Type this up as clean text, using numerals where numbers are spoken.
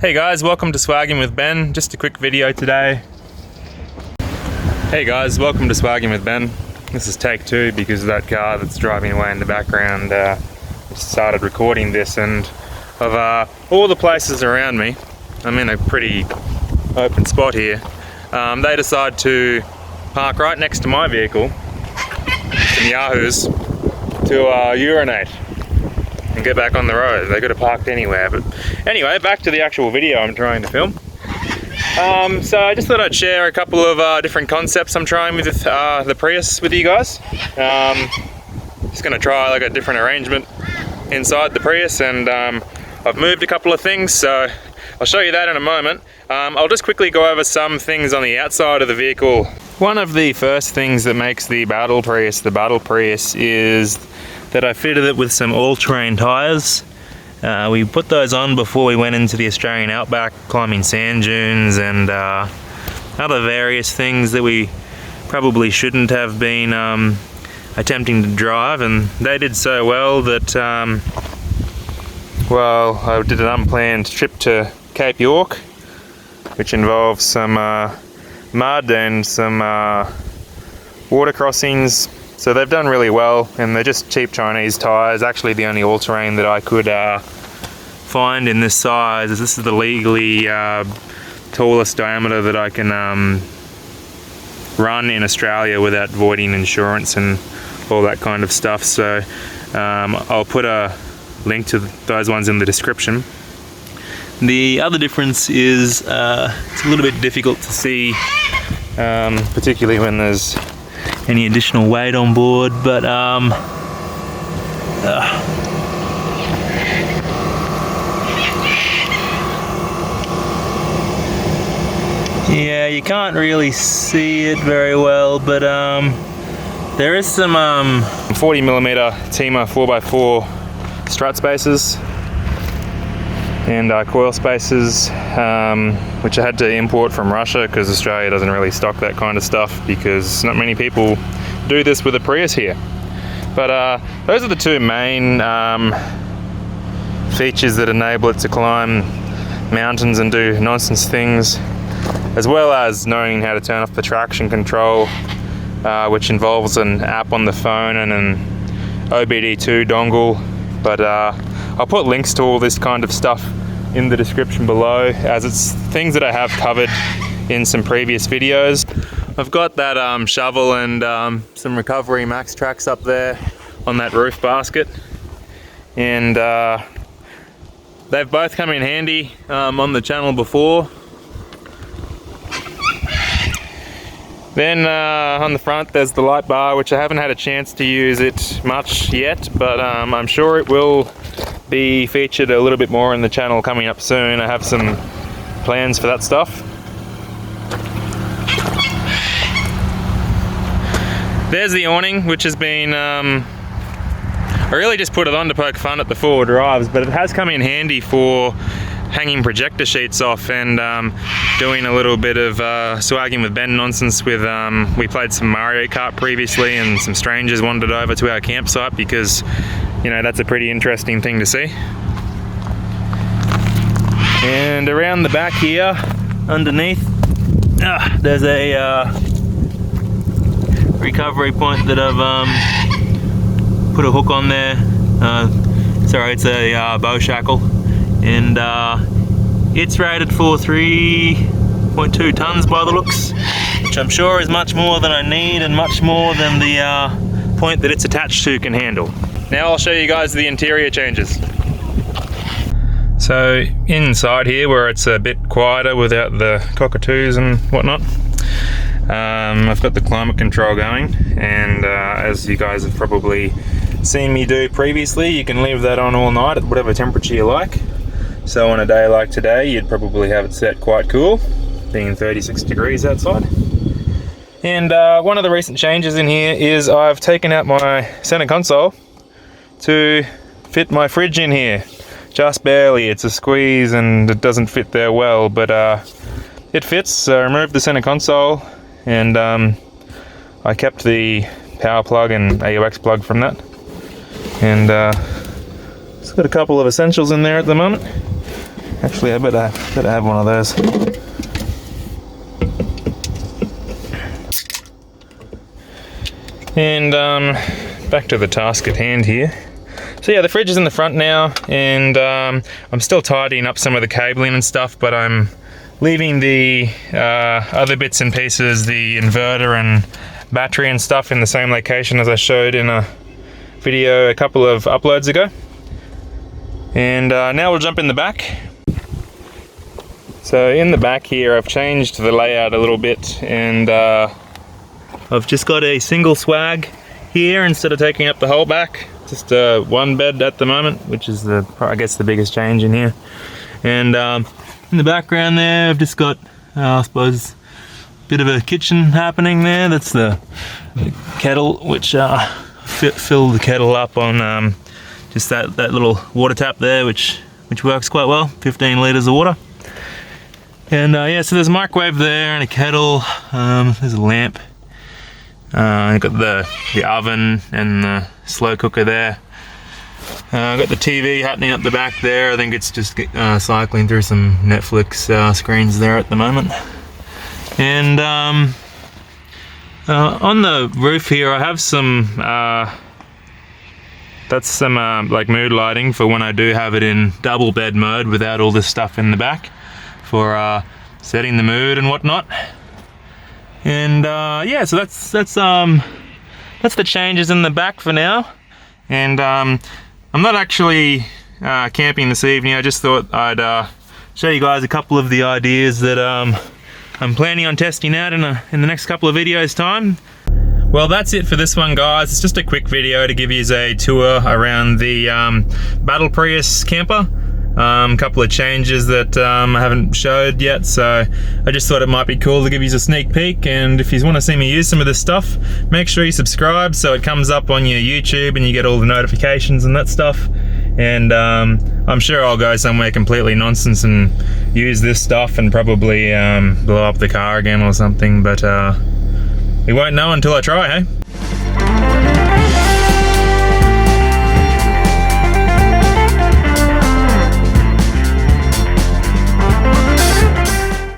Hey guys, welcome to Swagging with Ben. Just a quick video today. Hey guys, welcome to Swagging with Ben. This is take two because of that car that's driving away in the background. Started recording this, and of all the places around me, I'm in a pretty open spot here. They decide to park right next to my vehicle, some yahoos, to urinate and get back on the road. They could have parked anywhere, but anyway, back to the actual video I'm trying to film. So I just thought I'd share a couple of different concepts I'm trying with the Prius with you guys. Just going to try like a different arrangement inside the Prius, and I've moved a couple of things, so I'll show you that in a moment. I'll just quickly go over some things on the outside of the vehicle. One of the first things that makes the Battle Prius is that I fitted it with some all-terrain tyres. We put those on before we went into the Australian outback, climbing sand dunes and other various things that we probably shouldn't have been attempting to drive, and they did so well that well, I did an unplanned trip to Cape York, which involves some mud and some water crossings. So they've done really well, and they're just cheap Chinese tyres. Actually, the only all-terrain that I could find in this size. This is the legally tallest diameter that I can run in Australia without voiding insurance and all that kind of stuff. So I'll put a link to those ones in the description. The other difference is it's a little bit difficult to see, particularly when there's any additional weight on board, but yeah, you can't really see it very well, but there is some 40mm Tima 4x4 strut spacers and coil spacers, which I had to import from Russia because Australia doesn't really stock that kind of stuff, because not many people do this with a Prius here. But those are the two main features that enable it to climb mountains and do nonsense things, as well as knowing how to turn off the traction control, which involves an app on the phone and an OBD2 dongle. But I'll put links to all this kind of stuff in the description below, as it's things that I have covered in some previous videos. I've got that shovel and some Recovery Max tracks up there on that roof basket, and they've both come in handy on the channel before. Then on the front there's the light bar, which I haven't had a chance to use it much yet, but I'm sure it will be featured a little bit more in the channel coming up soon. I have some plans for that stuff. There's the awning, which has been I really just put it on to poke fun at the four-wheel drives, but it has come in handy for hanging projector sheets off and doing a little bit of swagging with Ben nonsense with we played some Mario Kart previously, and some strangers wandered over to our campsite because, you know, that's a pretty interesting thing to see. And around the back here, underneath, there's a recovery point that I've put a hook on there. Sorry, it's a bow shackle, and it's rated for 3.2 tons by the looks, which I'm sure is much more than I need and much more than the point that it's attached to can handle. Now I'll show you guys the interior changes. So inside here, where it's a bit quieter without the cockatoos and whatnot, I've got the climate control going, and as you guys have probably seen me do previously, you can leave that on all night at whatever temperature you like. So on a day like today, you'd probably have it set quite cool, being 36 degrees outside. And one of the recent changes in here is I've taken out my center console to fit my fridge in here. Just barely, it's a squeeze and it doesn't fit there well, but it fits. So I removed the center console, and I kept the power plug and AUX plug from that. And it's got a couple of essentials in there at the moment. Actually, I better have one of those. And back to the task at hand here. So yeah, the fridge is in the front now, and I'm still tidying up some of the cabling and stuff, but I'm leaving the other bits and pieces, the inverter and battery and stuff, in the same location as I showed in a video a couple of uploads ago. And now we'll jump in the back. So in the back here, I've changed the layout a little bit, and I've just got a single swag here instead of taking up the whole back. Just one bed at the moment, which is I guess the biggest change in here. And in the background there, I've just got, I suppose, a bit of a kitchen happening there. That's the kettle, which fill the kettle up on just that little water tap there, which works quite well, 15 litres of water. And yeah, so there's a microwave there and a kettle. There's a lamp. I've got the oven and the slow cooker there. I've got the TV happening up the back there. I think it's just cycling through some Netflix screens there at the moment. And on the roof here, I have some that's some like mood lighting for when I do have it in double bed mode without all this stuff in the back, for setting the mood and whatnot. And yeah, so that's the changes in the back for now. And I'm not actually camping this evening. I just thought I'd show you guys a couple of the ideas that I'm planning on testing out in the next couple of videos time. Well, that's it for this one, guys. It's just a quick video to give you a tour around the Battle Prius camper. A couple of changes that I haven't showed yet, so I just thought it might be cool to give you a sneak peek. And if you want to see me use some of this stuff, make sure you subscribe so it comes up on your YouTube and you get all the notifications and that stuff. And I'm sure I'll go somewhere completely nonsense and use this stuff and probably blow up the car again or something, but we won't know until I try, hey?